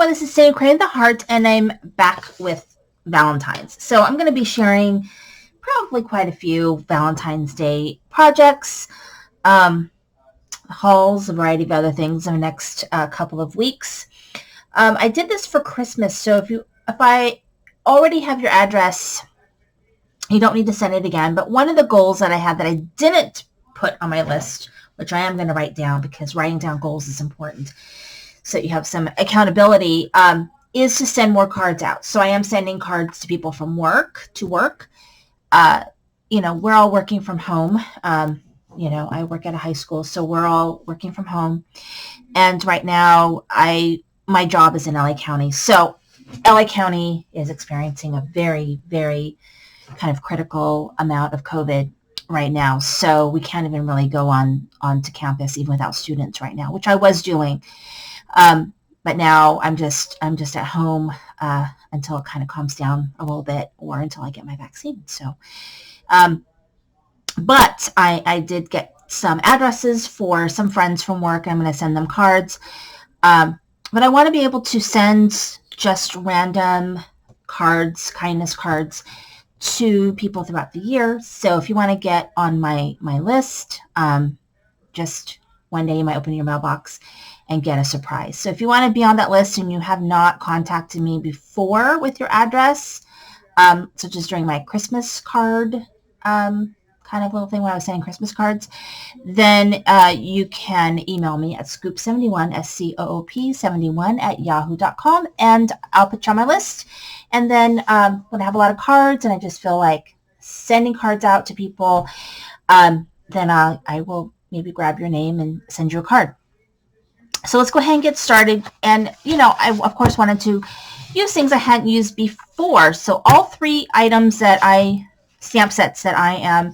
everyone, this is Sarah Creating the Heart, and I'm back with Valentine's. So I'm going to be sharing probably quite a few Valentine's Day projects, hauls, a variety of other things in the next couple of weeks. I did this for Christmas, so if I already have your address, you don't need to send it again. But one of the goals that I had that I didn't put on my list, which I am going to write down because writing down goals is important, so you have some accountability, is to send more cards out. So I am sending cards to people from work. We're all working from home. I work at a high school, so we're all working from home. And right now, my job is in LA County. So LA County is experiencing a very, very kind of critical amount of COVID right now. So we can't even really go onto campus even without students right now, which I was doing. But now I'm just at home until it kind of calms down a little bit, or until I get my vaccine. So, but I did get some addresses for some friends from work. I'm going to send them cards. But I want to be able to send just random cards, kindness cards, to people throughout the year. So if you want to get on my list, just one day you might open your mailbox and get a surprise. So if you want to be on that list and you have not contacted me before with your address, such as during my Christmas card kind of little thing when I was sending Christmas cards, then you can email me at scoop71, SCOOP71 @yahoo.com, and I'll put you on my list. And then when I have a lot of cards and I just feel like sending cards out to people, then I will maybe grab your name and send you a card. So let's go ahead and get started. And, I, of course, wanted to use things I hadn't used before. So all three items stamp sets that I am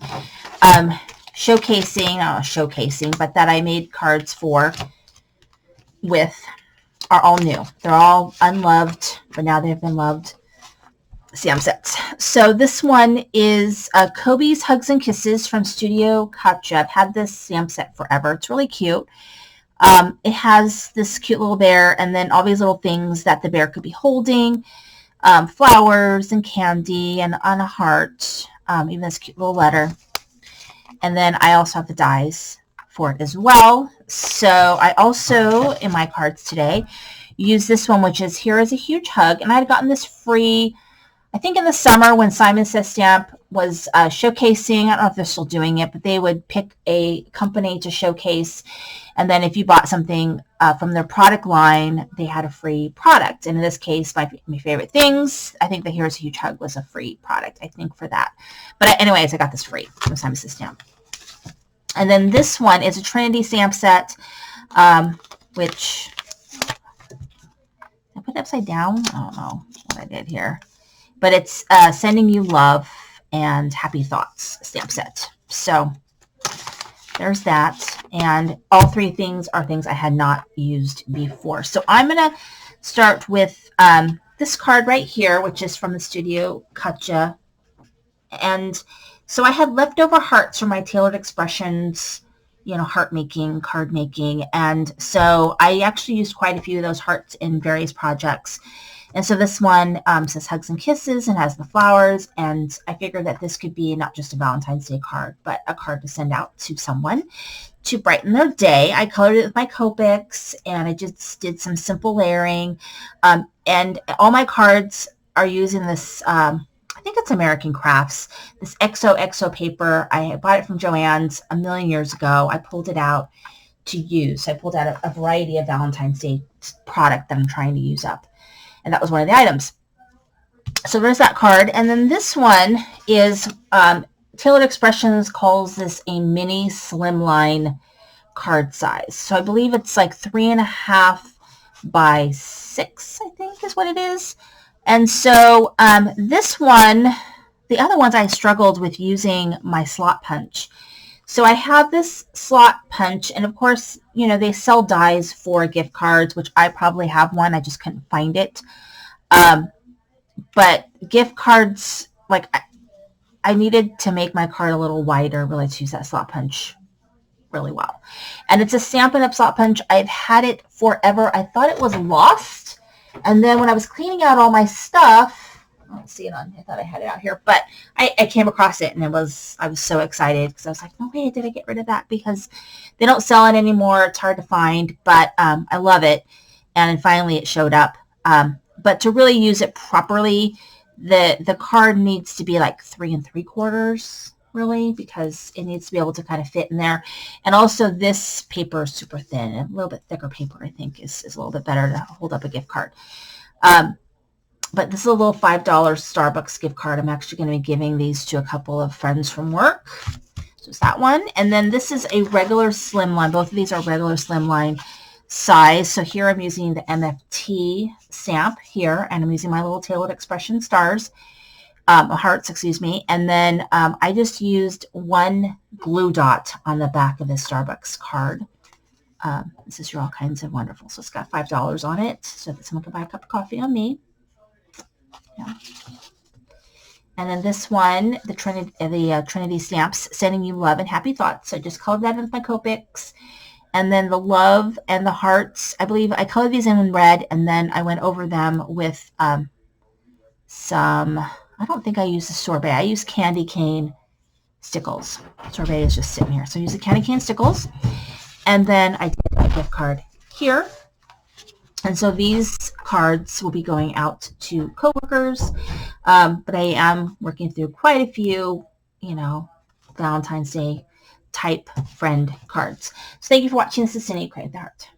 showcasing, but that I made cards with are all new. They're all unloved, but now they've been loved stamp sets. So this one is Kobe's Hugs and Kisses from Studio Katja. I've had this stamp set forever. It's really cute. It has this cute little bear, and then all these little things that the bear could be holding, flowers and candy and on a heart, even this cute little letter. And then I also have the dies for it as well. So I also, in my cards today, use this one, which is Here is a Huge Hug. And I had gotten this free, I think in the summer when Simon Says Stamp was showcasing. I don't know if they're still doing it, but they would pick a company to showcase. And then if you bought something from their product line, they had a free product. And in this case, my favorite things, I think the Here's a Huge Hug was a free product, I think, for that. But anyways, I got this free from Simon Says Stamp. And then this one is a Trinity stamp set, which I put it upside down. I don't know what I did here. But it's Sending You Love and Happy Thoughts stamp set. So there's that. And all three things are things I had not used before. So I'm going to start with this card right here, which is from the Studio Katja. And so I had leftover hearts from my Tailored Expressions, heart making, card making. And so I actually used quite a few of those hearts in various projects. And so this one says Hugs and Kisses and has the flowers. And I figured that this could be not just a Valentine's Day card, but a card to send out to someone to brighten their day. I colored it with my Copics, and I just did some simple layering. And all my cards are using this, I think it's American Crafts, this XOXO paper. I bought it from Joann's a million years ago. I pulled it out to use. I pulled out a variety of Valentine's Day product that I'm trying to use up. And that was one of the items. So there's that card. And then this one is Tailored Expressions calls this a mini slimline card size. So I believe it's like 3.5 by 6, I think is what it is. And so this one, the other ones I struggled with using my slot punch. So I have this slot punch, and of course, they sell dies for gift cards, which I probably have one. I just couldn't find it. But gift cards, I needed to make my card a little wider, really, to use that slot punch really well. And it's a Stampin' Up! Slot punch. I've had it forever. I thought it was lost, And then when I was cleaning out all my stuff, I don't see it on, I thought I had it out here, but I came across it and I was so excited because I was like, no way, did I get rid of that? Because they don't sell it anymore. It's hard to find, but I love it. And finally it showed up. But to really use it properly, the card needs to be like 3 3/4 really, because it needs to be able to kind of fit in there. And also this paper is super thin. A little bit thicker paper, I think, is a little bit better to hold up a gift card. But this is a little $5 Starbucks gift card. I'm actually going to be giving these to a couple of friends from work. So it's that one. And then this is a regular slimline. Both of these are regular slimline size. So here I'm using the MFT stamp here, and I'm using my little Tailored Expression stars, hearts, excuse me. And then I just used one glue dot on the back of this Starbucks card. This is your all kinds of wonderful. So it's got $5 on it, so that someone can buy a cup of coffee on me. Yeah. And then this one, the Trinity stamps, sending you love and happy thoughts. So I just colored that in with my Copics. And then the love and the hearts, I believe I colored these in red, and then I went over them with some, I don't think I used the sorbet. I used candy cane stickles. Sorbet is just sitting here. So I used the candy cane stickles. And then I did a gift card here. And so these cards will be going out to coworkers, but I am working through quite a few, Valentine's Day type friend cards. So thank you for watching. This is Cindy, Create the Heart.